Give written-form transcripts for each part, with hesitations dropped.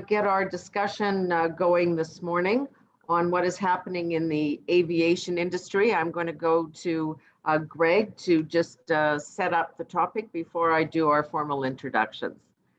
get our discussion going this morning on what is happening in the aviation industry. I'm going to go to Greg to just set up the topic before I do our formal introductions.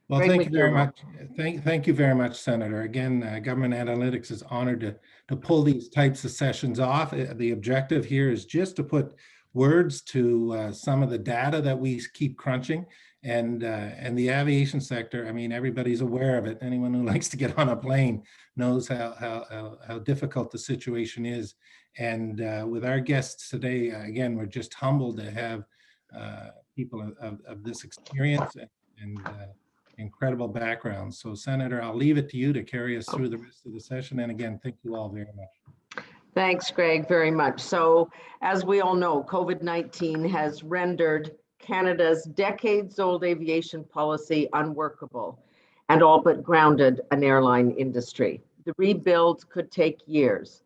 Well, Greg, thank you very much. Thank you very much, Senator. Again, Government Analytics is honored to pull these types of sessions off. The objective here is just to put words to some of the data that we keep crunching, and the aviation sector. I mean, everybody's aware of it. Anyone who likes to get on a plane knows how difficult the situation is. And with our guests today, again, we're just humbled to have people of this experience and incredible background. So Senator, I'll leave it to you to carry us through the rest of the session. And again, thank you all very much. Thanks, Greg, very much. So as we all know, COVID-19 has rendered Canada's decades-old aviation policy unworkable and all but grounded an airline industry. The rebuild could take years.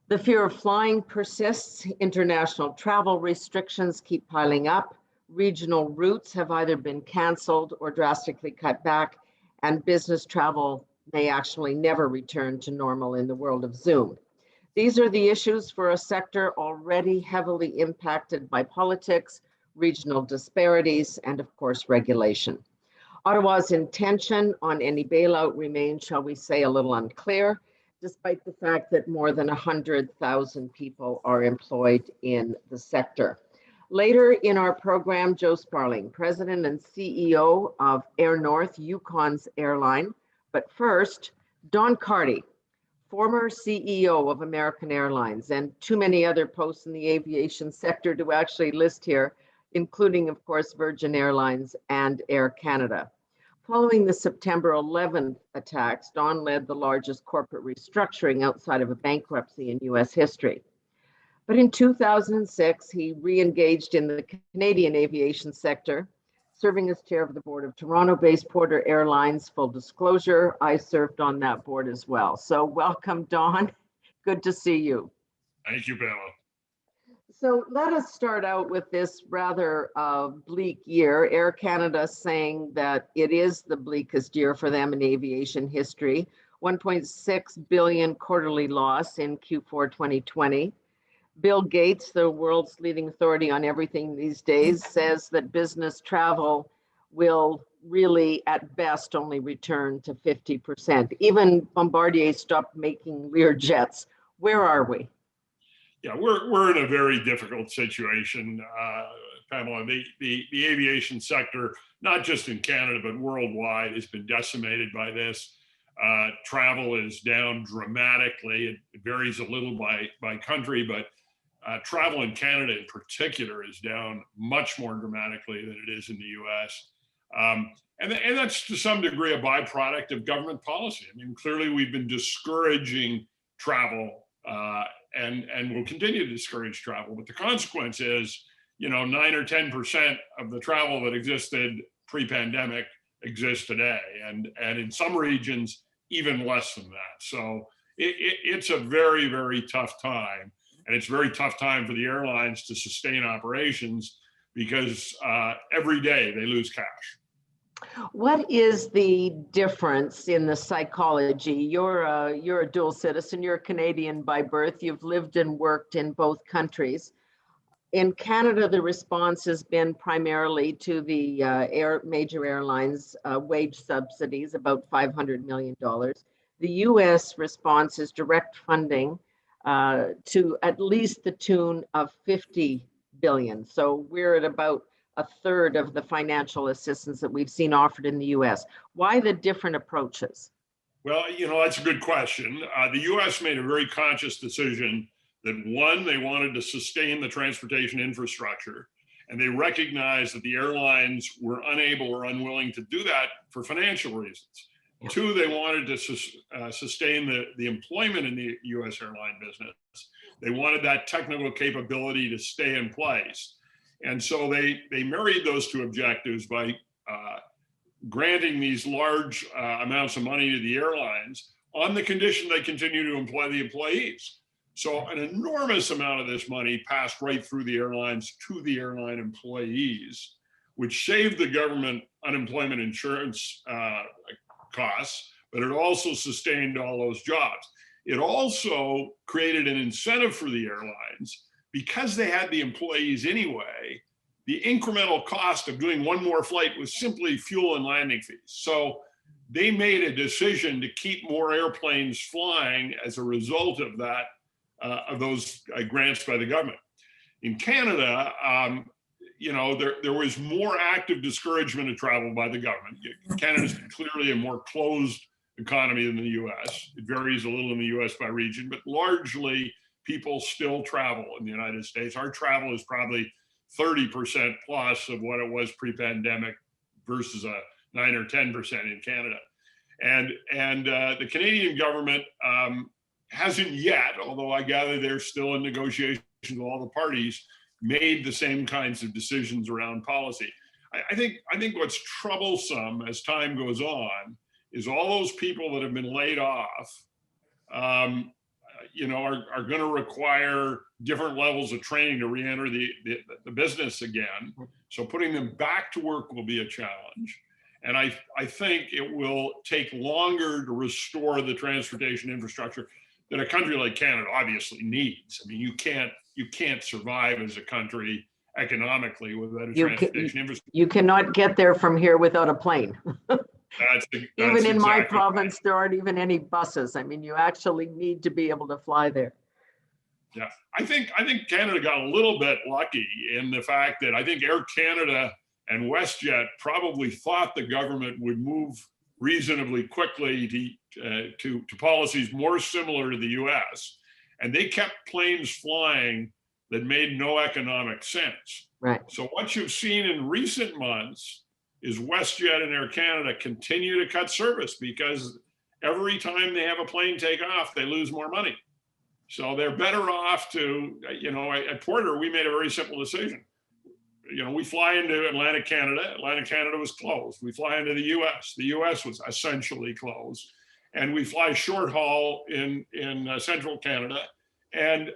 The fear of flying persists. International travel restrictions keep piling up. Regional routes have either been canceled or drastically cut back, and business travel may actually never return to normal in the world of Zoom. These are the issues for a sector already heavily impacted by politics, regional disparities, and of course, regulation. Ottawa's intention on any bailout remains, shall we say, a little unclear, despite the fact that more than 100,000 people are employed in the sector. Later in our program, Joe Sparling, President and CEO of Air North, Yukon's airline. But first, Don Carty, former CEO of American Airlines, and too many other posts in the aviation sector to actually list here, including, of course, Virgin Airlines and Air Canada. Following the September 11th attacks, Don led the largest corporate restructuring outside of a bankruptcy in US history. But in 2006, he re-engaged in the Canadian aviation sector, serving as chair of the board of Toronto-based Porter Airlines. Full disclosure, I served on that board as well. So welcome, Don. Good to see you. Thank you, Pamela. So let us start out with this rather bleak year. Air Canada saying that it is the bleakest year for them in aviation history. 1.6 billion quarterly loss in Q4 2020. Bill Gates, the world's leading authority on everything these days, says that business travel will really, at best, only return to 50%. Even Bombardier stopped making Lear jets. Where are we? Yeah, we're in a very difficult situation, Pamela. The aviation sector, not just in Canada, but worldwide, has been decimated by this. Travel is down dramatically. It varies a little by country, but travel in Canada in particular is down much more dramatically than it is in the US. And that's to some degree a byproduct of government policy. I mean, clearly we've been discouraging travel and will continue to discourage travel. But the consequence is, 9 or 10% of the travel that existed pre-pandemic exists today. And in some regions, even less than that. So it's a very, very tough time. And it's a very tough time for the airlines to sustain operations because every day they lose cash. What is the difference in the psychology? You're a dual citizen, you're a Canadian by birth, you've lived and worked in both countries. In Canada, the response has been primarily to the major airlines' wage subsidies, about $500 million. The US response is direct funding to at least the tune of 50 billion. So we're at about a third of the financial assistance that we've seen offered in the US. Why the different approaches? Well, that's a good question. The US made a very conscious decision that one, they wanted to sustain the transportation infrastructure, and they recognized that the airlines were unable or unwilling to do that for financial reasons. Yeah. Two, they wanted to sustain the employment in the US airline business. They wanted that technical capability to stay in place. And so they married those two objectives by granting these large amounts of money to the airlines on the condition they continue to employ the employees. So an enormous amount of this money passed right through the airlines to the airline employees, which saved the government unemployment insurance costs, but it also sustained all those jobs. It also created an incentive for the airlines because they had the employees anyway. The incremental cost of doing one more flight was simply fuel and landing fees. So they made a decision to keep more airplanes flying as a result of that, of those grants by the government. In Canada, you know, there was more active discouragement of travel by the government. Canada's clearly a more closed economy than the US. It varies a little in the US by region, but largely people still travel in the United States. Our travel is probably 30% plus of what it was pre-pandemic versus a 9 or 10% in Canada. And the Canadian government hasn't yet, although I gather they're still in negotiations with all the parties, made the same kinds of decisions around policy. I think what's troublesome as time goes on is all those people that have been laid off, you know, are going to require different levels of training to re-enter the business again. So putting them back to work will be a challenge. And I think it will take longer to restore the transportation infrastructure that a country like Canada obviously needs. I mean, you can't survive as a country economically without a transportation infrastructure. You cannot get there from here without a plane. That's even in my exactly province, right. there aren't even any buses. I mean, you actually need to be able to fly there. Yeah, I think Canada got a little bit lucky in the fact that I think Air Canada and WestJet probably thought the government would move reasonably quickly to policies more similar to the US. And they kept planes flying that made no economic sense. Right. So what you've seen in recent months is WestJet and Air Canada continue to cut service because every time they have a plane take off, they lose more money. So they're better off to, you know, at Porter, we made a very simple decision. You know, we fly into Atlantic Canada. Atlantic Canada was closed. We fly into the US. The US was essentially closed. And we fly short haul in central Canada. And,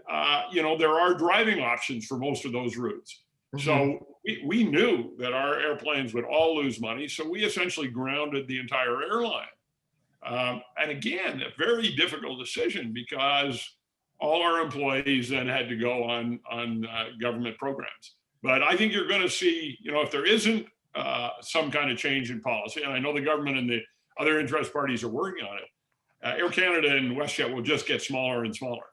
you know, there are driving options for most of those routes. Mm-hmm. So we knew that our airplanes would all lose money. So we essentially grounded the entire airline. And again, a very difficult decision because all our employees then had to go on government programs. But I think you're going to see, you know, if there isn't some kind of change in policy, and I know the government and the other interest parties are working on it, Air Canada and WestJet will just get smaller and smaller.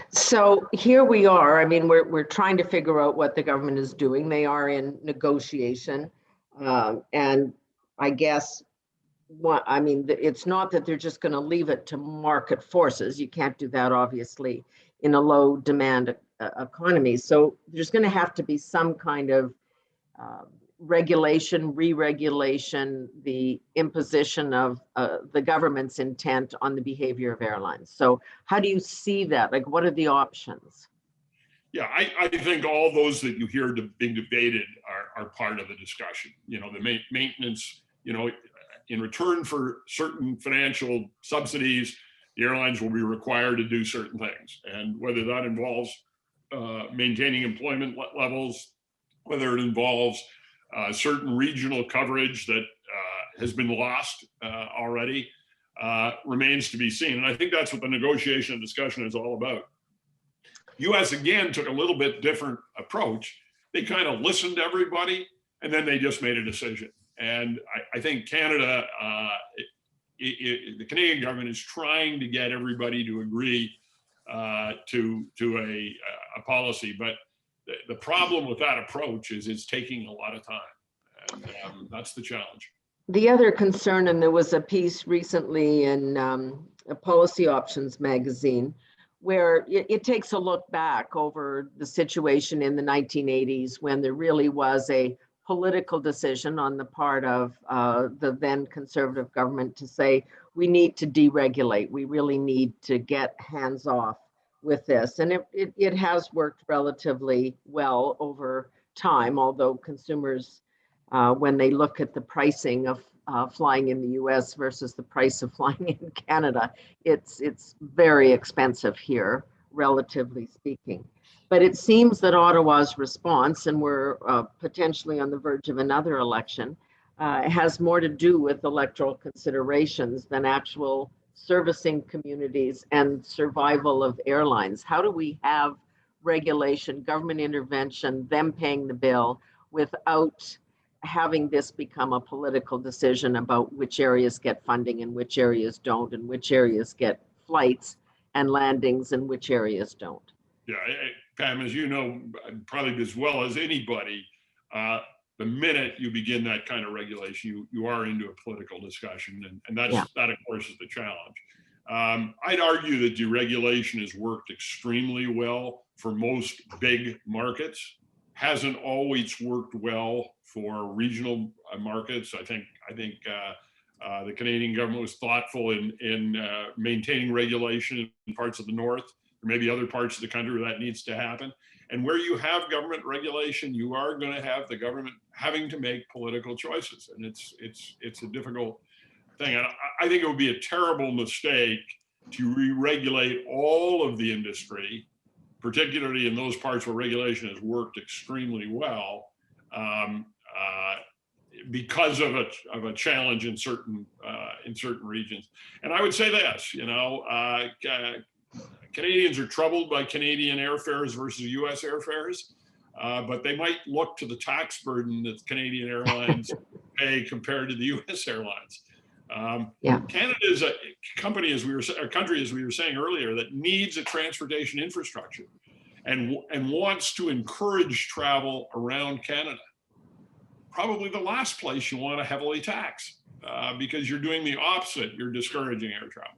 So here we are. I mean, we're trying to figure out what the government is doing. They are in negotiation, and I guess I mean, it's not that they're just going to leave it to market forces. You can't do that, obviously, in a low demand economy. So there's going to have to be some kind of regulation, re-regulation, the imposition of the government's intent on the behavior of airlines. So how do you see that? Like, what are the options? Yeah, I think all those that you hear being debated are part of the discussion. You know, the maintenance, you know, in return for certain financial subsidies, the airlines will be required to do certain things. And whether that involves maintaining employment levels, whether it involves certain regional coverage that has been lost already, remains to be seen. And I think that's what the negotiation and discussion is all about. US, again, took a little bit different approach. They kind of listened to everybody, and then they just made a decision. And I think Canada, the Canadian government is trying to get everybody to agree to a policy. But the problem with that approach is it's taking a lot of time. And that's the challenge. The other concern, and there was a piece recently in a Policy Options magazine, where it takes a look back over the situation in the 1980s when there really was a political decision on the part of the then conservative government to say, we need to deregulate. We really need to get hands off with this. And it has worked relatively well over time, although consumers, when they look at the pricing of flying in the US versus the price of flying in Canada, it's very expensive here, relatively speaking. But it seems that Ottawa's response, and we're potentially on the verge of another election, has more to do with electoral considerations than actual servicing communities and survival of airlines. How do we have regulation, government intervention, them paying the bill without having this become a political decision about which areas get funding and which areas don't, and which areas get flights and landings and which areas don't? Yeah, Pam, as you know, probably as well as anybody, the minute you begin that kind of regulation, you are into a political discussion, and that of course is the challenge. I'd argue that deregulation has worked extremely well for most big markets. Hasn't always worked well for regional markets. I think the Canadian government was thoughtful in maintaining regulation in parts of the north, or maybe other parts of the country where that needs to happen. And where you have government regulation, you are going to have the government having to make political choices, and it's a difficult thing. And I think it would be a terrible mistake to re-regulate all of the industry, particularly in those parts where regulation has worked extremely well, because of a challenge in certain regions. And I would say this, Canadians are troubled by Canadian airfares versus U.S. airfares, but they might look to the tax burden that Canadian airlines pay compared to the U.S. airlines. Canada is a country, as we were saying earlier, that needs a transportation infrastructure and wants to encourage travel around Canada. Probably the last place you want to heavily tax, because you're doing the opposite. You're discouraging air travel.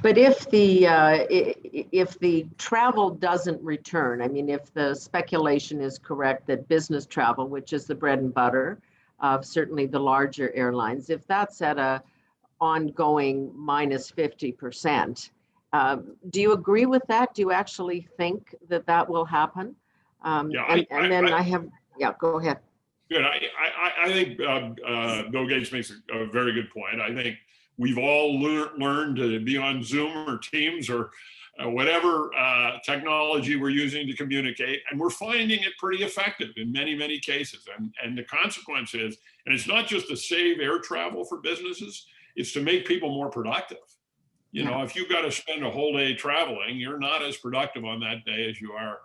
But if the travel doesn't return, I mean, if the speculation is correct that business travel, which is the bread and butter of certainly the larger airlines, if that's at a ongoing minus 50%, do you agree with that? Do you actually think that that will happen? Go ahead. Good. I think Bill Gates makes a very good point. I think we've all learned to be on Zoom or Teams or whatever technology we're using to communicate, and we're finding it pretty effective in many, many cases. And the consequence is, and it's not just to save air travel for businesses, it's to make people more productive. If you've got to spend a whole day traveling, you're not as productive on that day as you are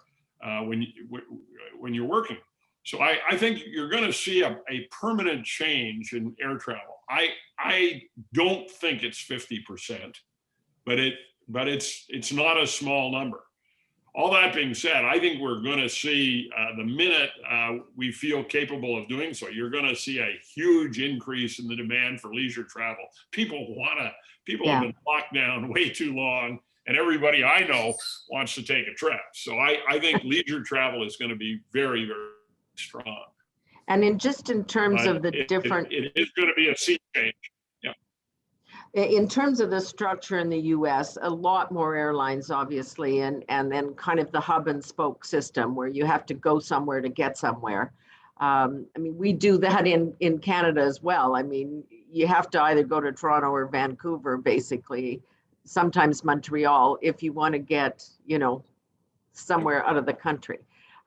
when you're working. So I think you're going to see a permanent change in air travel. I don't think it's 50%, but it's not a small number. All that being said, I think we're going to see the minute we feel capable of doing so, you're going to see a huge increase in the demand for leisure travel. People have been locked down way too long, and everybody I know wants to take a trip. So I think leisure travel is going to be very, very strong. And in terms of the different, it is going to be a sea change. Yeah. In terms of the structure in the U.S., a lot more airlines, obviously, and then kind of the hub and spoke system where you have to go somewhere to get somewhere. I mean, we do that in Canada as well. I mean, you have to either go to Toronto or Vancouver, basically, sometimes Montreal, if you want to get, somewhere out of the country.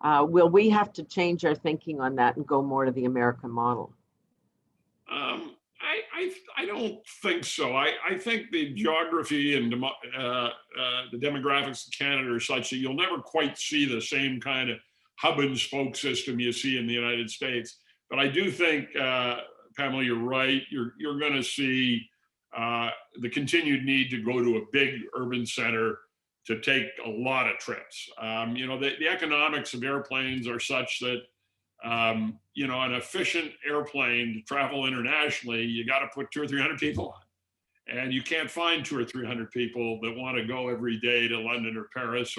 Will we have to change our thinking on that and go more to the American model? I don't think so. I think the geography and the demographics of Canada are such that you'll never quite see the same kind of hub and spoke system you see in the United States. But I do think, Pamela, you're right. You're going to see the continued need to go to a big urban center to take a lot of trips. The economics of airplanes are such that, an efficient airplane to travel internationally, you got to put 200 or 300 people on. And you can't find 200 or 300 people that want to go every day to London or Paris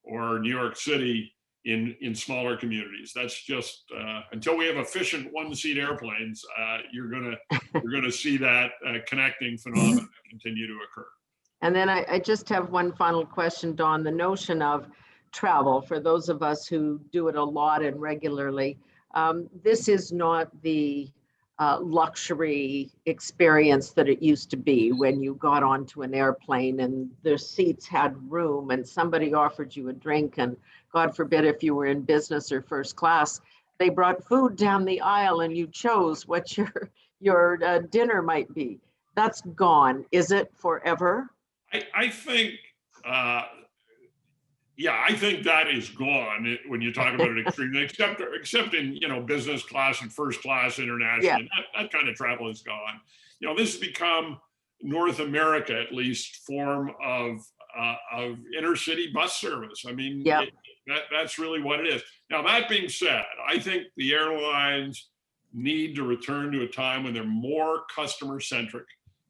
or New York City in smaller communities. That's just, until we have efficient one-seat airplanes, you're gonna see that connecting phenomenon continue to occur. And then I just have one final question, Dawn. The notion of travel, for those of us who do it a lot and regularly, this is not the luxury experience that it used to be when you got onto an airplane and the seats had room and somebody offered you a drink, and God forbid if you were in business or first class, They brought food down the aisle and you chose what your dinner might be. That's gone. Is it forever? I think, yeah, I think that is gone when you talk about it extremely, except in, business class and first class international, Yeah. that kind of travel is gone. This has become North America, at least, form of intercity bus service. I mean, Yeah. that's really what it is. Now, that being said, I think the airlines need to return to a time when they're more customer centric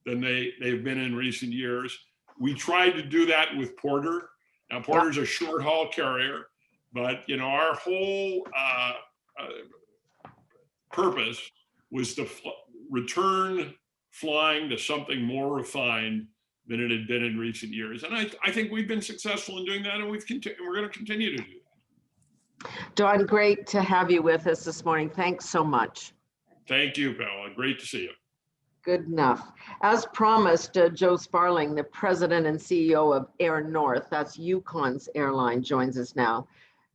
than they've been in recent years. We tried to do that with Porter. Now, Porter's a short haul carrier, but our whole purpose was to return flying to something more refined than it had been in recent years. And I think we've been successful in doing that, and we're going to continue to do that. Don, great to have you with us this morning. Thanks so much. Thank you, Pamela. Great to see you. Good enough. As promised, Joe Sparling, the president and CEO of Air North, that's Yukon's airline, joins us now.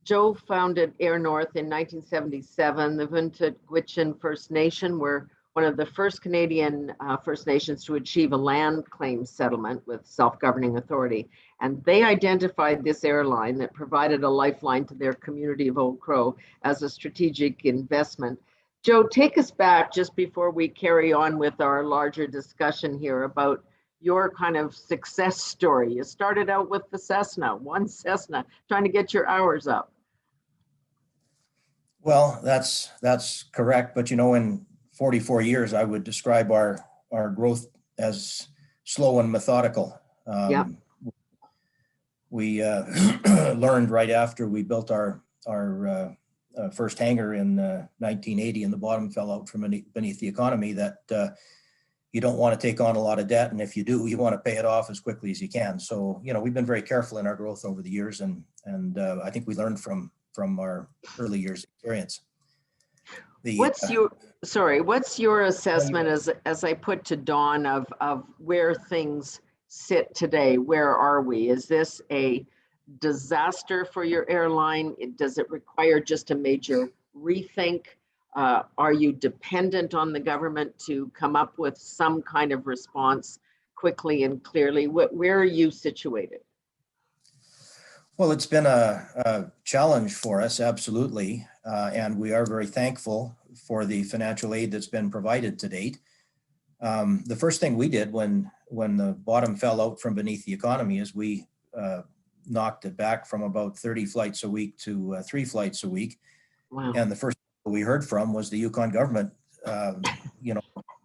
Joe founded Air North in 1977. The Vuntut-Gwitchin First Nation were one of the first Canadian First Nations to achieve a land claim settlement with self-governing authority. And they identified this airline that provided a lifeline to their community of Old Crow as a strategic investment. Joe, take us back just before we carry on with our larger discussion here about your kind of success story. You started out with the Cessna, one Cessna, trying to get your hours up. Well, that's correct. But in 44 years, I would describe our growth as slow and methodical. Yeah. We learned right after we built our first hangar in 1980 and the bottom fell out from beneath the economy that you don't want to take on a lot of debt. And if you do, you want to pay it off as quickly as you can. So, we've been very careful in our growth over the years. And I think we learned from our early years experience. What's your assessment as I put to Dawn of where things sit today? Where are we? Is this a disaster for your airline? Does it require just a major rethink? Are you dependent on the government to come up with some kind of response quickly and clearly? Where are you situated? Well, it's been a challenge for us, absolutely. And we are very thankful for the financial aid that's been provided to date. The first thing we did when the bottom fell out from beneath the economy is we knocked it back from about 30 flights a week to 3 flights a week. Wow. And the first we heard from was the Yukon government.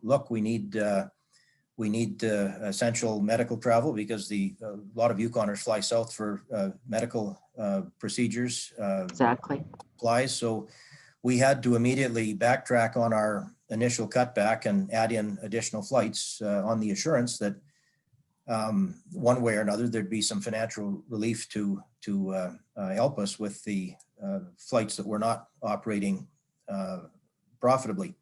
Look, we need essential medical travel because a lot of Yukoners fly south for medical procedures. Exactly. Supplies. So we had to immediately backtrack on our initial cutback and add in additional flights on the assurance that one way or another there'd be some financial relief to help us with the flights that were not operating profitably.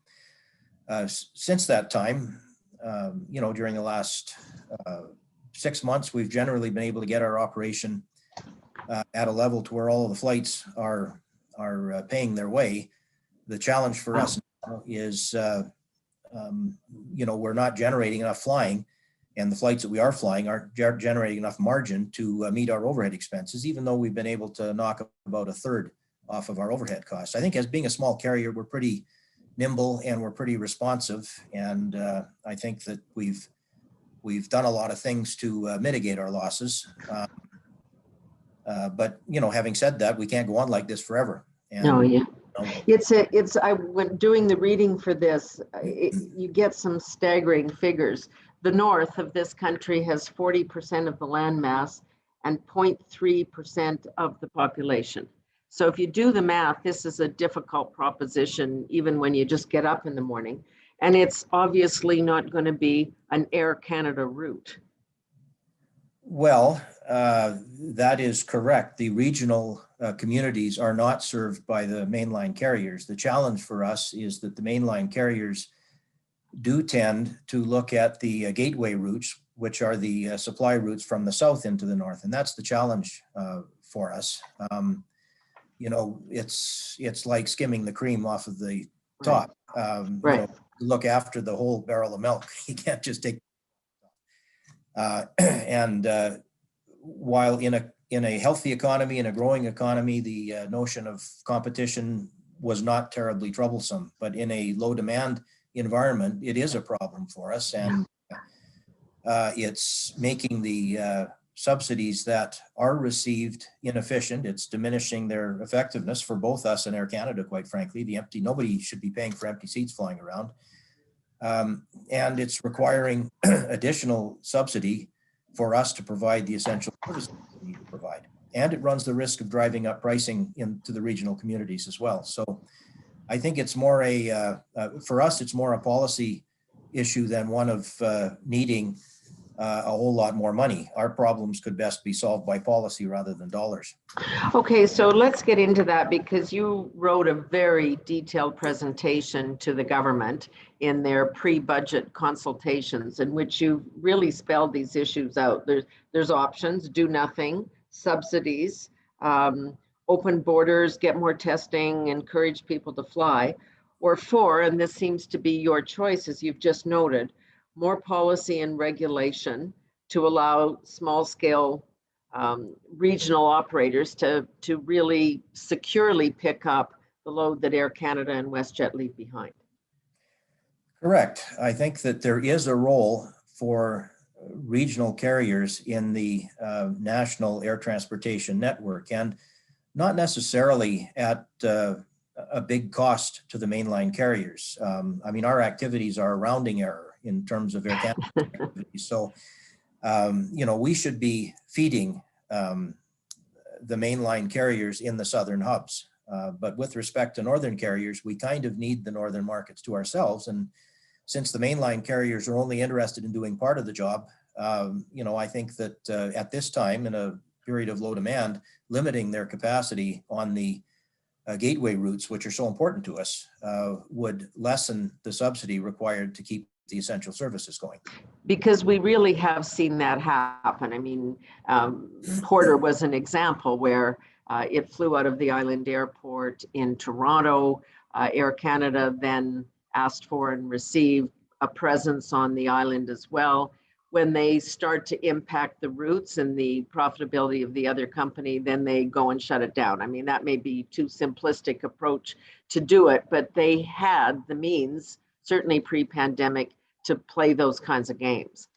Since that time, during the last 6 months, we've generally been able to get our operation at a level to where all of the flights are paying their way. The challenge for us now is, we're not generating enough flying, and the flights that we are flying aren't generating enough margin to meet our overhead expenses, even though we've been able to knock about a third off of our overhead costs. I think as being a small carrier, we're pretty nimble and we're pretty responsive. And I think that we've done a lot of things to mitigate our losses. But having said that, we can't go on like this forever. And, no, yeah. When doing the reading for this, you get some staggering figures. The north of this country has 40% of the land mass and 0.3% of the population. So if you do the math, this is a difficult proposition, even when you just get up in the morning. And it's obviously not going to be an Air Canada route. Well, that is correct. The regional communities are not served by the mainline carriers. The challenge for us is that the mainline carriers do tend to look at the gateway routes, which are the supply routes from the south into the north. And that's the challenge for us. you know, it's like skimming the cream off of the Right. top. You Right. know, look after the whole barrel of milk. You can't just take. And while in a healthy economy, in a growing economy, the notion of competition was not terribly troublesome. But in a low demand environment, it is a problem for us, and it's making the subsidies that are received inefficient. It's diminishing their effectiveness for both us and Air Canada, quite frankly. Nobody should be paying for empty seats flying around. And it's requiring additional subsidy for us to provide the essential services we need to provide. And it runs the risk of driving up pricing into the regional communities as well. So I think it's more for us, it's more a policy issue than one of needing a whole lot more money. Our problems could best be solved by policy rather than dollars. Okay, so let's get into that, because you wrote a very detailed presentation to the government in their pre-budget consultations, in which you really spelled these issues out. There's options: do nothing, subsidies, open borders, get more testing, encourage people to fly, or 4, and this seems to be your choice, as you've just noted, more policy and regulation to allow small-scale regional operators to really securely pick up the load that Air Canada and WestJet leave behind. Correct. I think that there is a role for regional carriers in the national air transportation network, and not necessarily at a big cost to the mainline carriers. I mean, our activities are a rounding error in terms of Air Canada activities. So, you know, we should be feeding the mainline carriers in the southern hubs. But with respect to northern carriers, we kind of need the northern markets to ourselves. And since the mainline carriers are only interested in doing part of the job, you know, I think that at this time, in a period of low demand, limiting their capacity on the gateway routes, which are so important to us, would lessen the subsidy required to keep the essential services going. Because we really have seen that happen. I mean, Porter was an example where it flew out of the island airport in Toronto. Air Canada then asked for and received a presence on the island as well. When they start to impact the routes and the profitability of the other company, then they go and shut it down. I mean, that may be too simplistic approach to do it, but they had the means, certainly pre-pandemic, to play those kinds of games.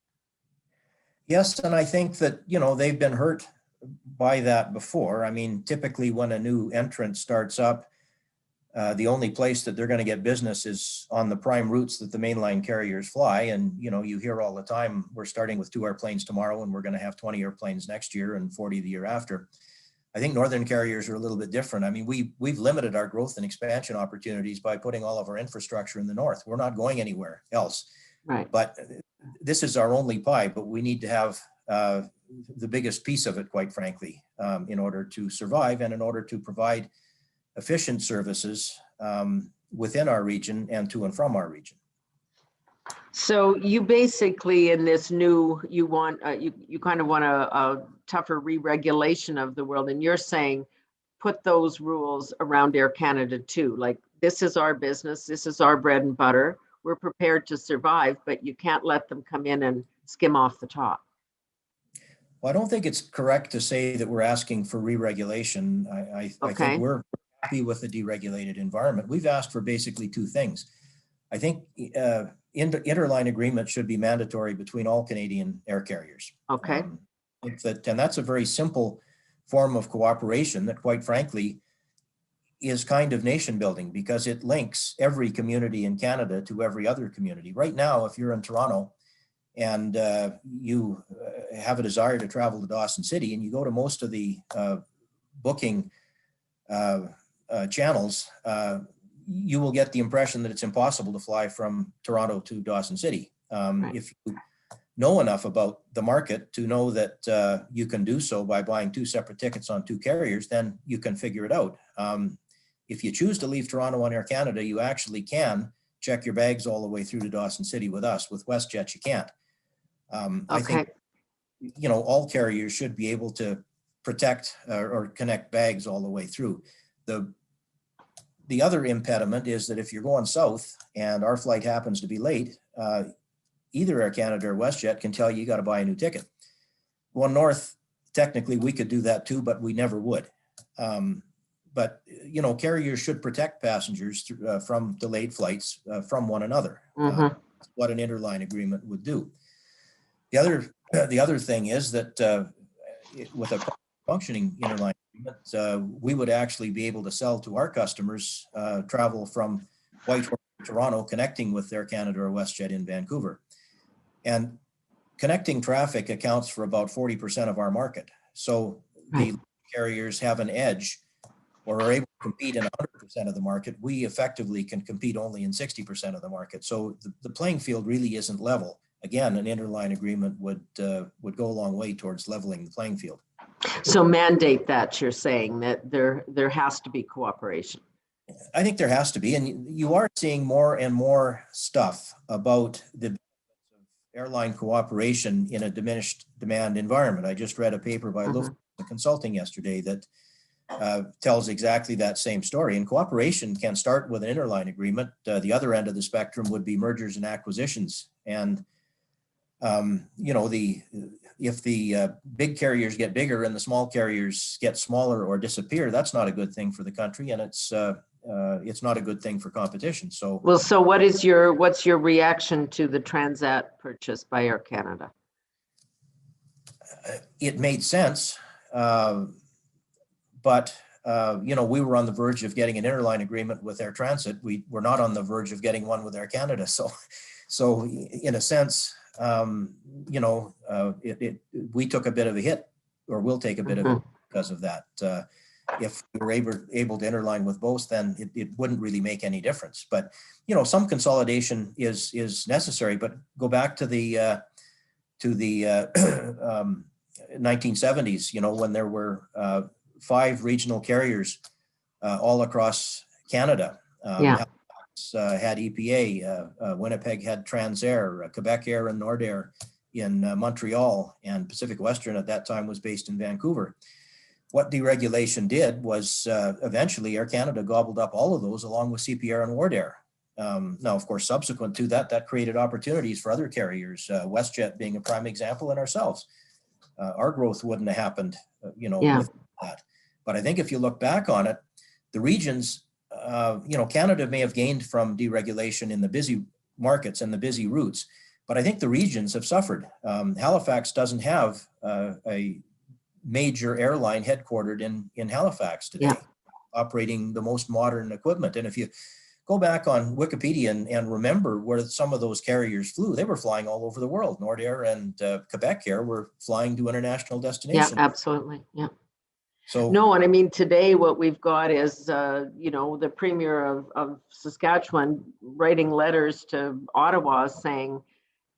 Yes, and I think that, you know, they've been hurt by that before. I mean, typically when a new entrant starts up, the only place that they're going to get business is on the prime routes that the mainline carriers fly. And, you know, you hear all the time, we're starting with 2 airplanes tomorrow and we're going to have 20 airplanes next year and 40 the year after. I think northern carriers are a little bit different. I mean, we've limited our growth and expansion opportunities by putting all of our infrastructure in the north. We're not going anywhere else. Right. But this is our only pie, but we need to have the biggest piece of it, quite frankly, in order to survive and in order to provide efficient services within our region and to and from our region. So you basically, in this new, you want, you kind of want a tougher re-regulation of the world, and you're saying put those rules around Air Canada too. Like, this is our business, this is our bread and butter. We're prepared to survive, but you can't let them come in and skim off the top. Well, I don't think it's correct to say that we're asking for re-regulation. I think we're happy with the deregulated environment. We've asked for basically 2 things. I think interline agreement should be mandatory between all Canadian air carriers. Okay. And that's a very simple form of cooperation that, quite frankly, is kind of nation building, because it links every community in Canada to every other community. Right now, if you're in Toronto and you have a desire to travel to Dawson City, and you go to most of the booking channels, you will get the impression that it's impossible to fly from Toronto to Dawson City. Right. If you know enough about the market to know that you can do so by buying 2 separate tickets on 2 carriers, then you can figure it out. If you choose to leave Toronto on Air Canada, you actually can check your bags all the way through to Dawson City with us. With WestJet, you can't. I think, you know, all carriers should be able to protect or connect bags all the way through. The other impediment is that if you're going south and our flight happens to be late, either Air Canada or WestJet can tell you got to buy a new ticket. Going north, technically we could do that too, but we never would. But you know, carriers should protect passengers from delayed flights from one another. What an interline agreement would do. The other thing is that with a functioning interline agreement, we would actually be able to sell to our customers travel from Whitehorse to Toronto, connecting with Air Canada or WestJet in Vancouver. And connecting traffic accounts for about 40% of our market. So the carriers have an edge or are able to compete in 100% of the market. We effectively can compete only in 60% of the market. So the playing field really isn't level. Again, an interline agreement would go a long way towards leveling the playing field. So mandate that, you're saying that there has to be cooperation. I think there has to be, and you are seeing more and more stuff about the airline cooperation in a diminished demand environment. I just read a paper by Lufthansa Consulting yesterday that tells exactly that same story. And cooperation can start with an interline agreement. The other end of the spectrum would be mergers and acquisitions. And you know, if the big carriers get bigger and the small carriers get smaller or disappear, that's not a good thing for the country, and it's not a good thing for competition. So, well, so what's your reaction to the Transat purchase by Air Canada? It made sense, but you know, we were on the verge of getting an interline agreement with Air Transat. We were not on the verge of getting one with Air Canada. So in a sense, you know, we took a bit of a hit, or will take a bit of a hit because of that. If we were able to interline with both, then it wouldn't really make any difference. But you know, some consolidation is necessary. But go back to the 1970s, you know, when there were 5 regional carriers all across Canada. Halifax had EPA, Winnipeg had Transair, Quebec Air and Nordair in Montreal, and Pacific Western at that time was based in Vancouver. What deregulation did was eventually Air Canada gobbled up all of those along with CPR and Wardair. Now, of course, subsequent to that, that created opportunities for other carriers, WestJet being a prime example, and ourselves. Our growth wouldn't have happened, you know, with that. But I think if you look back on it, the regions, you know, Canada may have gained from deregulation in the busy markets and the busy routes, but I think the regions have suffered. Halifax doesn't have a major airline headquartered in Halifax today, operating the most modern equipment. And if you go back on Wikipedia and remember where some of those carriers flew, they were flying all over the world. Nordair and Quebec Air were flying to international destinations. Yeah, absolutely. Yeah. So no, and I mean, today what we've got is, you know, the Premier of Saskatchewan writing letters to Ottawa saying,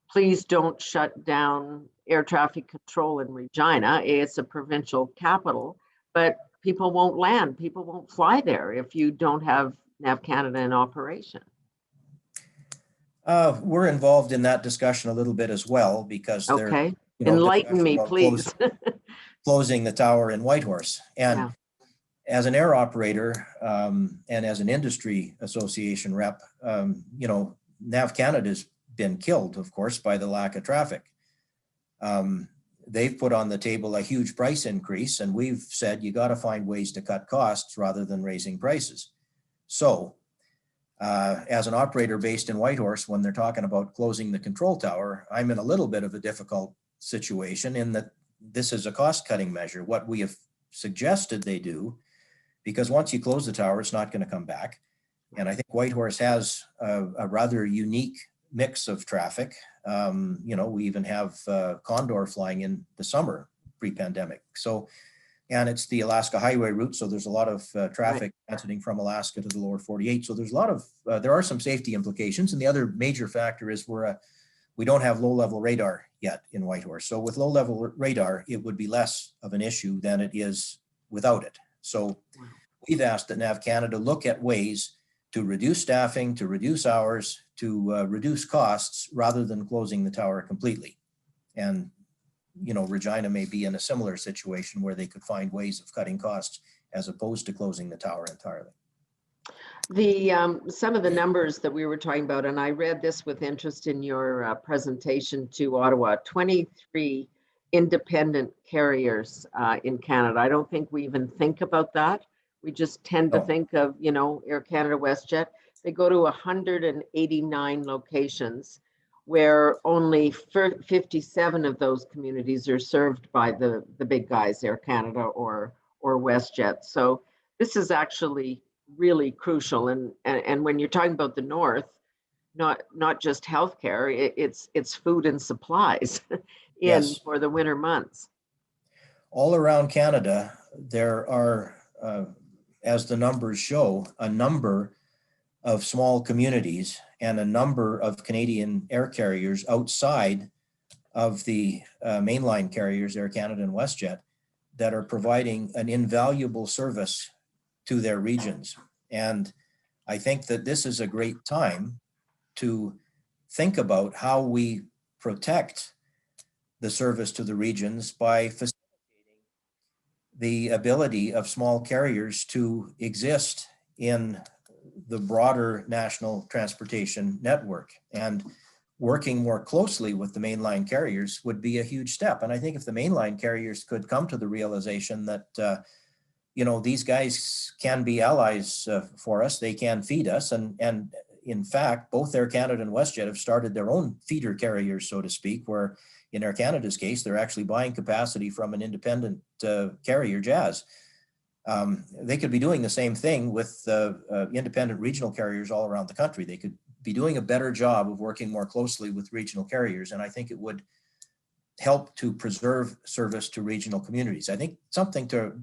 please don't shut down air traffic control in Regina. It's a provincial capital, but people won't land. People won't fly there if you don't have NAV Canada in operation. we're involved in that discussion a little bit as well, because Okay, you know, enlighten me, please. closing the tower in Whitehorse. And as an air operator and as an industry association rep, you know, NAV Canada's been killed, of course, by the lack of traffic. They've put on the table a huge price increase, and we've said you got to find ways to cut costs rather than raising prices. So as an operator based in Whitehorse, when they're talking about closing the control tower, I'm in a little bit of a difficult situation in that this is a cost-cutting measure. What we have suggested they do, because once you close the tower, it's not going to come back. And I think Whitehorse has a rather unique mix of traffic. You know, we even have Condor flying in the summer pre-pandemic. So, and it's the Alaska Highway route. So there's a lot of traffic transiting from Alaska to the lower 48. So there's a lot of, there are some safety implications. And the other major factor is we don't have low-level radar yet in Whitehorse. So with low-level radar, it would be less of an issue than it is without it. So we've asked that NAV Canada look at ways to reduce staffing, to reduce hours, to reduce costs, rather than closing the tower completely. And, you know, Regina may be in a similar situation where they could find ways of cutting costs as opposed to closing the tower entirely. Some of the numbers that we were talking about, and I read this with interest in your presentation to Ottawa, 23 independent carriers in Canada. I don't think we even think about that. We just tend to No. think of, Air Canada, WestJet. They go to 189 locations where only 57 of those communities are served by the big guys, Air Canada or WestJet. So this is actually really crucial. And when you're talking about the North, not just healthcare, it's food and supplies Yes. for the winter months. All around Canada, there are, as the numbers show, a number of small communities and a number of Canadian air carriers outside of the mainline carriers, Air Canada and WestJet, that are providing an invaluable service to their regions. And I think that this is a great time to think about how we protect the service to the regions by facilitating the ability of small carriers to exist in the broader national transportation network. And working more closely with the mainline carriers would be a huge step. And I think if the mainline carriers could come to the realization that these guys can be allies for us, they can feed us. And in fact, both Air Canada and WestJet have started their own feeder carriers, so to speak, where in Air Canada's case, they're actually buying capacity from an independent carrier, Jazz. They could be doing the same thing with independent regional carriers all around the country. They could be doing a better job of working more closely with regional carriers. And I think it would help to preserve service to regional communities. I think something to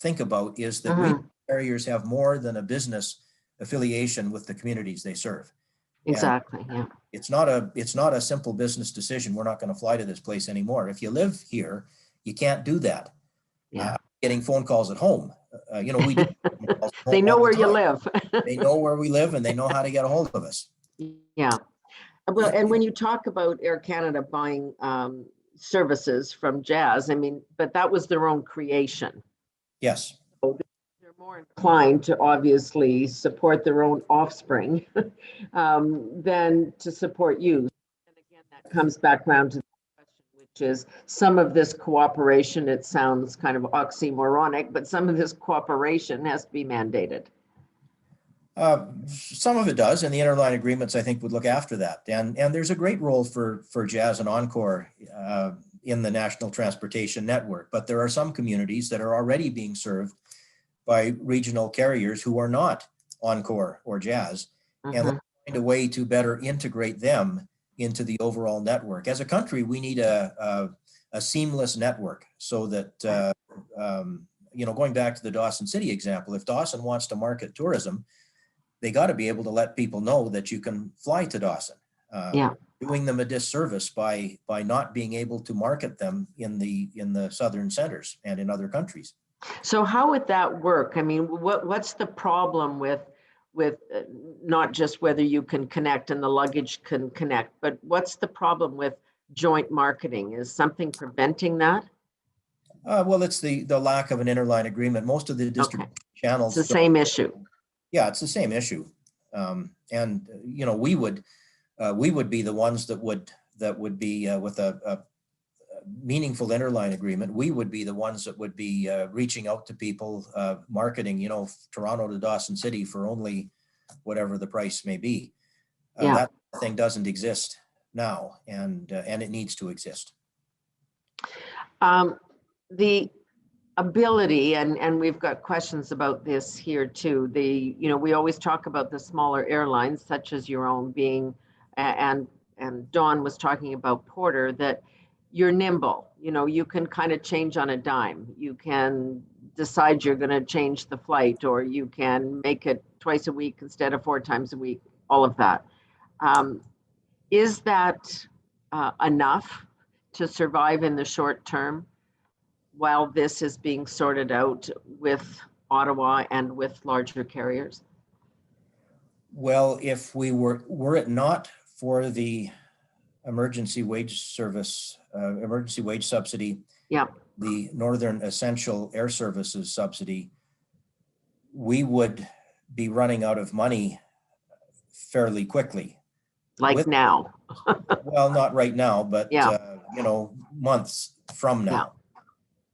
think about is that regional carriers have more than a business affiliation with the communities they serve. Exactly. Yeah. It's not a simple business decision. We're not going to fly to this place anymore. If you live here, you can't do that. Yeah. Getting phone calls at home. We do. They know where you live. They know where we live and they know how to get a hold of us. Yeah. Well, and when you talk about Air Canada buying services from Jazz, but that was their own creation. Yes. They're more inclined to obviously support their own offspring than to support you. And again, that comes back around to the question, which is some of this cooperation, it sounds kind of oxymoronic, but some of this cooperation has to be mandated. Some of it does, and the interline agreements, I think, would look after that. And there's a great role for Jazz and Encore in the national transportation network. But there are some communities that are already being served by regional carriers who are not Encore or Jazz, and let's find a way to better integrate them into the overall network. As a country, we need a seamless network so that, going back to the Dawson City example, if Dawson wants to market tourism, they got to be able to let people know that you can fly to Dawson. Doing them a disservice by not being able to market them in the southern centers and in other countries. So how would that work? What's the problem with not just whether you can connect and the luggage can connect, but what's the problem with joint marketing? Is something preventing that? Well, it's the lack of an interline agreement. Most of the distribution channels. It's the same issue. Yeah, it's the same issue. And we would be the ones that would be with a meaningful interline agreement. We would be the ones that would be reaching out to people, marketing, Toronto to Dawson City for only whatever the price may be. That thing doesn't exist now, and it needs to exist. The ability, and we've got questions about this here too. We always talk about the smaller airlines, such as your own being, and Dawn was talking about Porter, that you're nimble. You can kind of change on a dime. You can decide you're going to change the flight, or you can make it twice a week instead of 4 times a week, all of that. Is that enough to survive in the short term while this is being sorted out with Ottawa and with larger carriers? Well, if we were it not for the emergency wage service, emergency wage subsidy, the Northern Essential Air Services subsidy, we would be running out of money fairly quickly. Like With- now. Well, not right now, but, Yeah. months from now.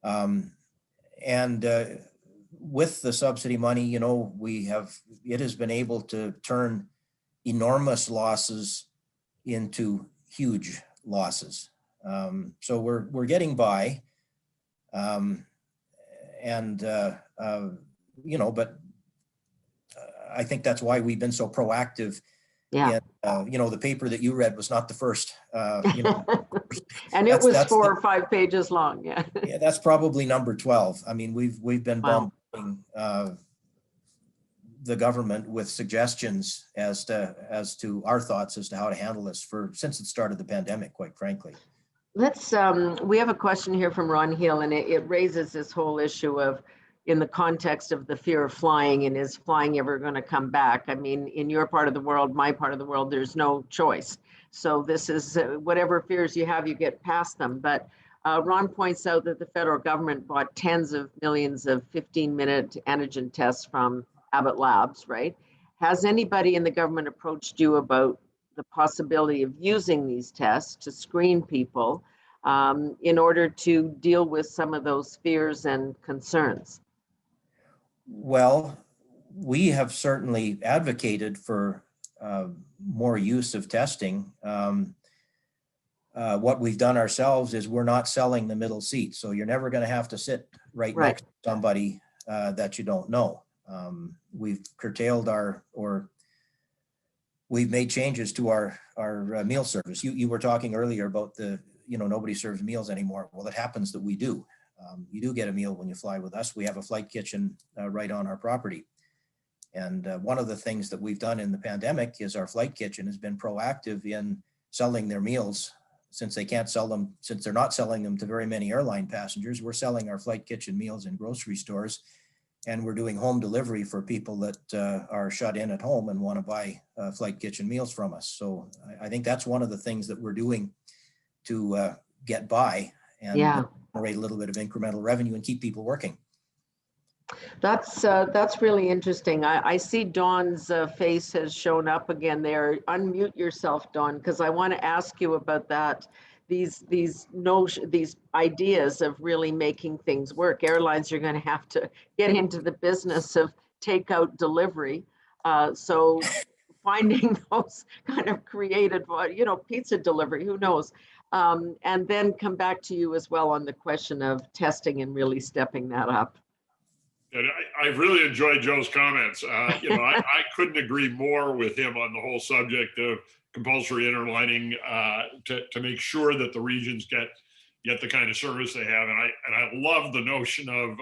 And with the subsidy money, it has been able to turn enormous losses into huge losses. So we're getting by. But I think that's why we've been so proactive. Yeah. And, the paper that you read was not the first. And it was that's 4 or 5 pages long. Yeah. Yeah, that's probably number 12. I mean, we've been Wow. bombarding the government with suggestions as to our thoughts as to how to handle this since it started the pandemic, quite frankly. We have a question here from Ron Hill, and it raises this whole issue of, in the context of the fear of flying, and is flying ever going to come back? I mean, in your part of the world, my part of the world, there's no choice. So this is whatever fears you have, you get past them. But Ron points out that the federal government bought tens of millions of 15-minute antigen tests from Abbott Labs, right? Has anybody in the government approached you about the possibility of using these tests to screen people in order to deal with some of those fears and concerns? Well, we have certainly advocated for more use of testing. What we've done ourselves is we're not selling the middle seat. So you're never going to have to sit right next to somebody that you don't know. We've curtailed we've made changes to our meal service. You were talking earlier about nobody serves meals anymore. Well, it happens that we do. You do get a meal when you fly with us. We have a flight kitchen right on our property. And one of the things that we've done in the pandemic is our flight kitchen has been proactive in selling their meals. Since they're not selling them to very many airline passengers, we're selling our flight kitchen meals in grocery stores. And we're doing home delivery for people that are shut in at home and want to buy flight kitchen meals from us. So I think that's one of the things that we're doing to get by and generate a little bit of incremental revenue and keep people working. That's really interesting. I see Dawn's face has shown up again there. Unmute yourself, Dawn, because I want to ask you about that. These ideas of really making things work. Airlines are going to have to get into the business of takeout delivery. So finding those kind of creative, pizza delivery, who knows? And then come back to you as well on the question of testing and really stepping that up. And I really enjoyed Joe's comments. I couldn't agree more with him on the whole subject of compulsory interlining to make sure that the regions get the kind of service they have. And I love the notion of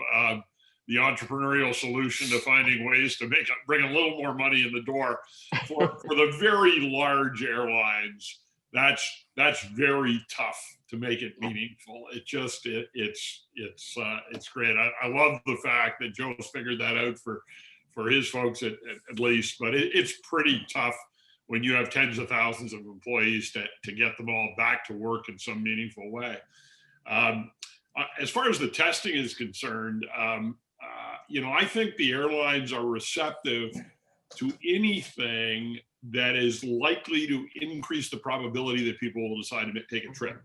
the entrepreneurial solution to finding ways to bring a little more money in the door for the very large airlines. That's very tough to make it meaningful. It's great. I love the fact that Joe's figured that out for his folks at least, but it's pretty tough when you have tens of thousands of employees to get them all back to work in some meaningful way. As far as the testing is concerned, I think the airlines are receptive to anything that is likely to increase the probability that people will decide to take a trip.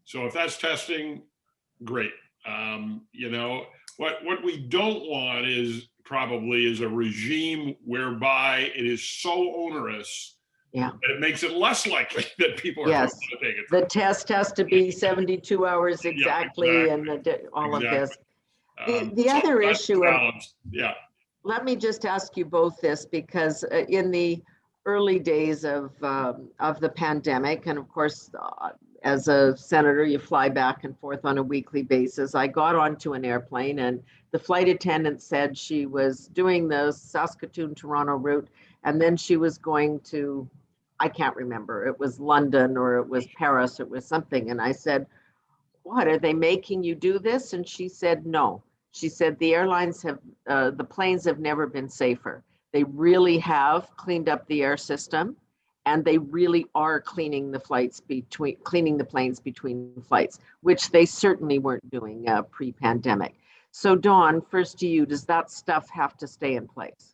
So if that's testing, great. What we don't want is a regime whereby it is so onerous that it makes it less likely that people are going to take it. The test has to be 72 hours exactly. And all of this. The other issue, let me just ask you both this, because in the early days of the pandemic, and of course, as a senator, you fly back and forth on a weekly basis. I got onto an airplane and the flight attendant said she was doing the Saskatoon-Toronto route, and then she was going to, I can't remember, it was London or it was Paris, it was something. And I said, what, are they making you do this? And she said, no. She said, the airlines have, the planes have never been safer. They really have cleaned up the air system, and they really are cleaning the planes between flights, which they certainly weren't doing pre-pandemic. So Dawn, first to you, does that stuff have to stay in place?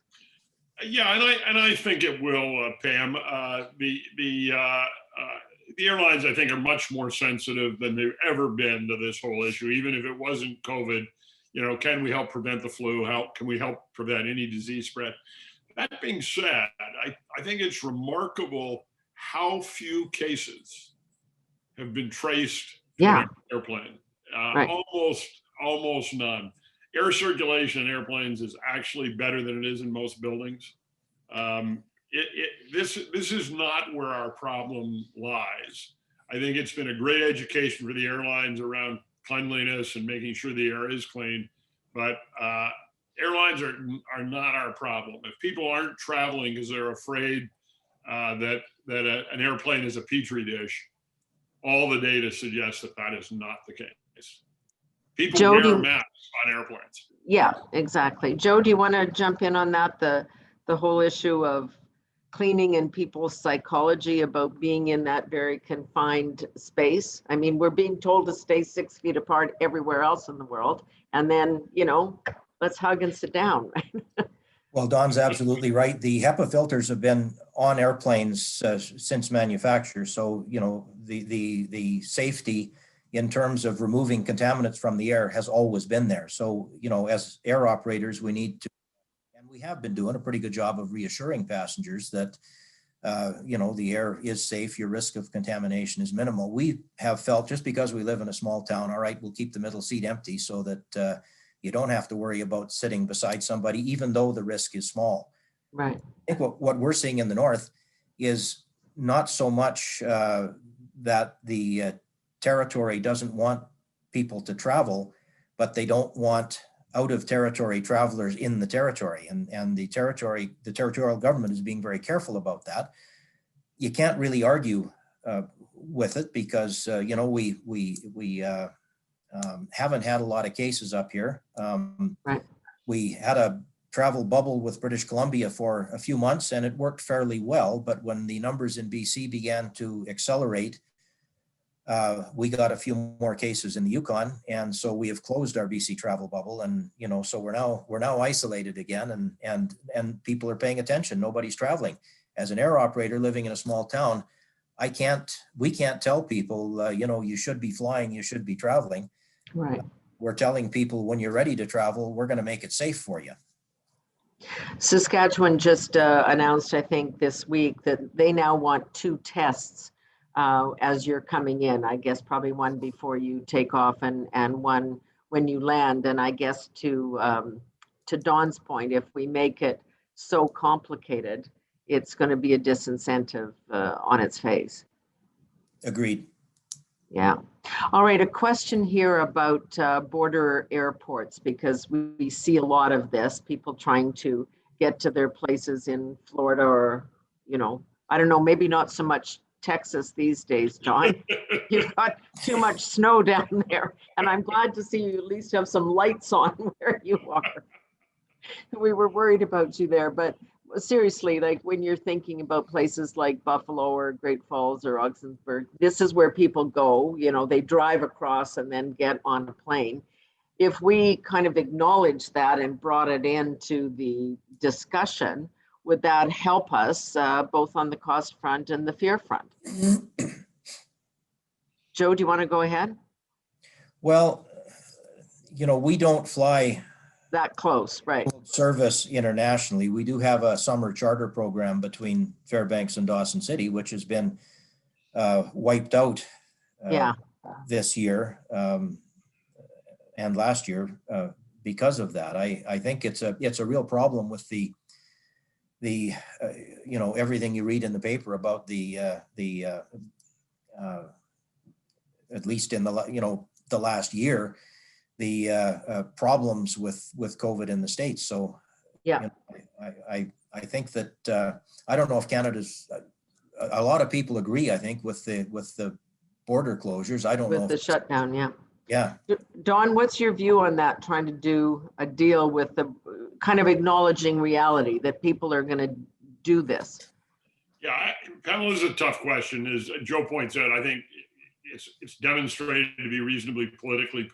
Yeah, and I think it will, Pam. The airlines, I think, are much more sensitive than they've ever been to this whole issue. Even if it wasn't COVID, can we help prevent the flu? How can we help prevent any disease spread? That being said, I think it's remarkable how few cases have been traced from Yeah. an airplane. Right. Almost none. Air circulation in airplanes is actually better than it is in most buildings. This is not where our problem lies. I think it's been a great education for the airlines around cleanliness and making sure the air is clean, but airlines are not our problem. If people aren't traveling because they're afraid that an airplane is a petri dish, all the data suggests that is not the case. People wear masks on airplanes. Yeah, exactly. Joe, do you want to jump in on that? The whole issue of cleaning and people's psychology about being in that very confined space. I mean, we're being told to stay 6 feet apart everywhere else in the world. And then, let's hug and sit down. Well, Don's absolutely right. The HEPA filters have been on airplanes since manufacture. So, the safety in terms of removing contaminants from the air has always been there. So, as air operators, we need to, and we have been doing a pretty good job of reassuring passengers that, the air is safe, your risk of contamination is minimal. We have felt, just because we live in a small town, all right, we'll keep the middle seat empty so that you don't have to worry about sitting beside somebody, even though the risk is small. Right. I think what we're seeing in the north is not so much that the territory doesn't want people to travel, but they don't want out of territory travelers in the territory, and the territorial government is being very careful about that. You can't really argue with it because we haven't had a lot of cases up here. Right. We had a travel bubble with British Columbia for a few months and it worked fairly well, but when the numbers in BC began to accelerate, we got a few more cases in the Yukon, and so we have closed our BC travel bubble, and so we're now isolated again, and people are paying attention. Nobody's traveling. As an air operator living in a small town, we can't tell people, you should be flying, you should be traveling. Right. We're telling people when you're ready to travel, we're going to make it safe for you. Saskatchewan just announced, I think this week, that they now want 2 tests as you're coming in. I guess probably one before you take off and one when you land. And I guess to Dawn's point, if we make it so complicated, it's going to be a disincentive on its face. Agreed. Yeah. All right. A question here about border airports, because we see a lot of this, people trying to get to their places in Florida or, I don't know, maybe not so much Texas these days, John. You've got too much snow down there. And I'm glad to see you at least have some lights on where you are. We were worried about you there, but seriously, like when you're thinking about places like Buffalo or Great Falls or Augsburg, this is where people go, they drive across and then get on a plane. If we kind of acknowledge that and brought it into the discussion, would that help us both on the cost front and the fear front? Joe, do you want to go ahead? Well, we don't fly that close, right? Service internationally. We do have a summer charter program between Fairbanks and Dawson City, which has been wiped out this year and last year because of that. I think it's a real problem with the everything you read in the paper about the at least in the last year, the problems with COVID in the States. So yeah, I think that I don't know if Canada's a lot of people agree, I think, with the border closures. I don't know with the shutdown. Yeah. Dawn, what's your view on that? Trying to do a deal with the kind of acknowledging reality that people are going to do this. Yeah, Pamela, is a tough question. As Joe points out, I think it's demonstrated to be reasonably politically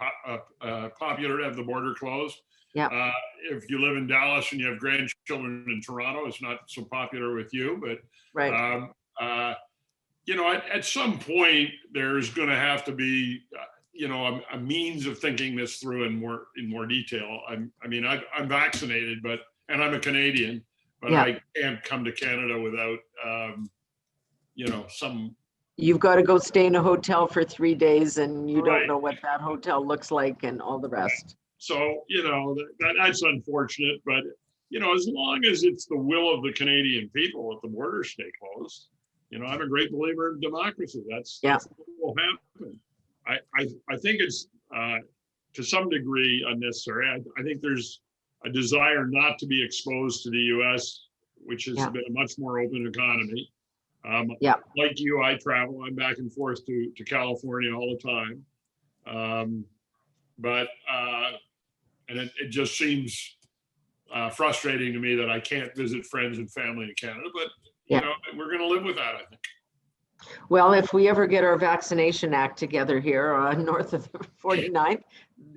popular to have the border closed. Yeah. If you live in Dallas and you have grandchildren in Toronto, it's not so popular with you. But Right. you know, at some point, there's going to have to be, you know, a means of thinking this through in more detail. I mean, I'm vaccinated, and I'm a Canadian, but Yeah. I can't come to Canada without, you know, You've got to go stay in a hotel for 3 days and you Right. don't know what that hotel looks like and all the rest. So, you know, that's unfortunate, but, you know, as long as it's the will of the Canadian people that the borders stay closed, you know, I'm a great believer in democracy. That's what will happen. I think it's to some degree unnecessary. I think there's a desire not to be exposed to the US, which has been a much more open economy. Like you, I travel, I'm back and forth to California all the time. And it just seems frustrating to me that I can't visit friends and family in Canada, but you know, we're going to live with that, I think. Well, if we ever get our vaccination act together here north of the 49th,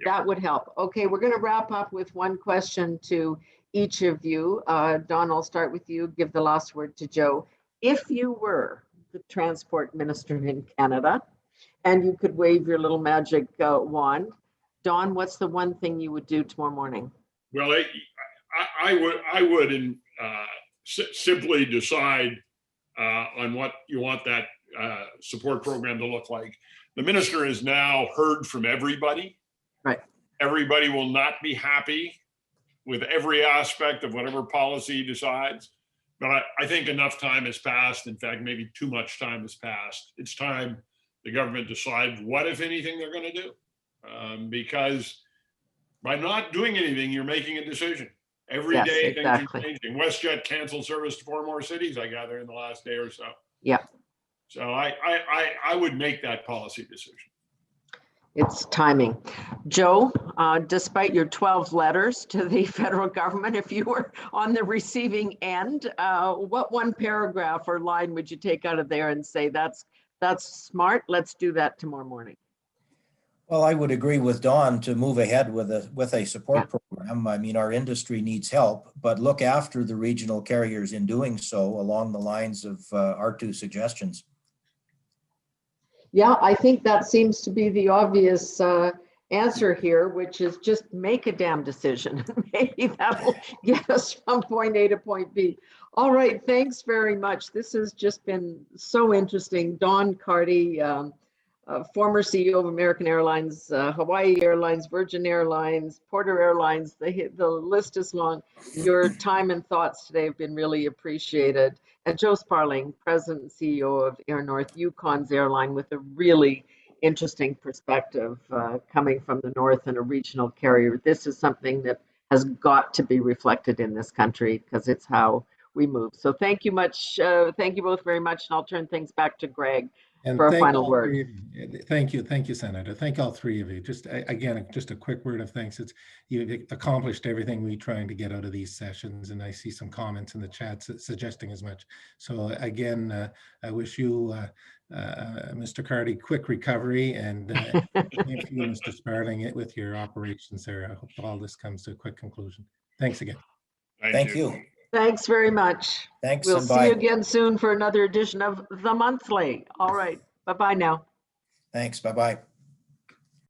that would help. Okay, we're going to wrap up with one question to each of you. Don, I'll start with you. Give the last word to Joe. If you were the transport minister in Canada and you could wave your little magic wand, Don, what's the one thing you would do tomorrow morning? Well, I would simply decide on what you want that support program to look like. The minister has now heard from everybody. Right. Everybody will not be happy with every aspect of whatever policy he decides. But I think enough time has passed. In fact, maybe too much time has passed. It's time the government decides what, if anything, they're going to do. Because by not doing anything, you're making a decision. Every day, things are changing. WestJet canceled service to 4 more cities, I gather, in the last day or so. Yeah. So I would make that policy decision. It's timing. Joe, despite your 12 letters to the federal government, if you were on the receiving end, what one paragraph or line would you take out of there and say, that's smart, let's do that tomorrow morning? Well, I would agree with Don to move ahead with a support program. I mean, our industry needs help, but look after the regional carriers in doing so along the lines of our 2 suggestions. Yeah, I think that seems to be the obvious answer here, which is just make a damn decision. Maybe that will get us from point A to point B. All right, thanks very much. This has just been so interesting. Don Carty, former CEO of American Airlines, Hawaii Airlines, Virgin Airlines, Porter Airlines, the list is long. Your time and thoughts today have been really appreciated. And Joe Sparling, President and CEO of Air North, Yukon's airline, with a really interesting perspective coming from the North and a regional carrier. This is something that has got to be reflected in this country because it's how we move. So thank you much. Thank you both very much. And I'll turn things back to Greg. And for a final word. Thank you, Senator. Thank all 3 of you. Just again, just a quick word of thanks. You've accomplished everything we're trying to get out of these sessions, and I see some comments in the chat suggesting as much. So again, I wish you, Mr. Carty, quick recovery, and thank you, Mr. Sparling, with your operations there. I hope all this comes to a quick conclusion. Thanks again. Thank you. Thanks very much. Thanks. We'll see you again soon for another edition of The Monthly. All right. Bye-bye now. Thanks. Bye-bye.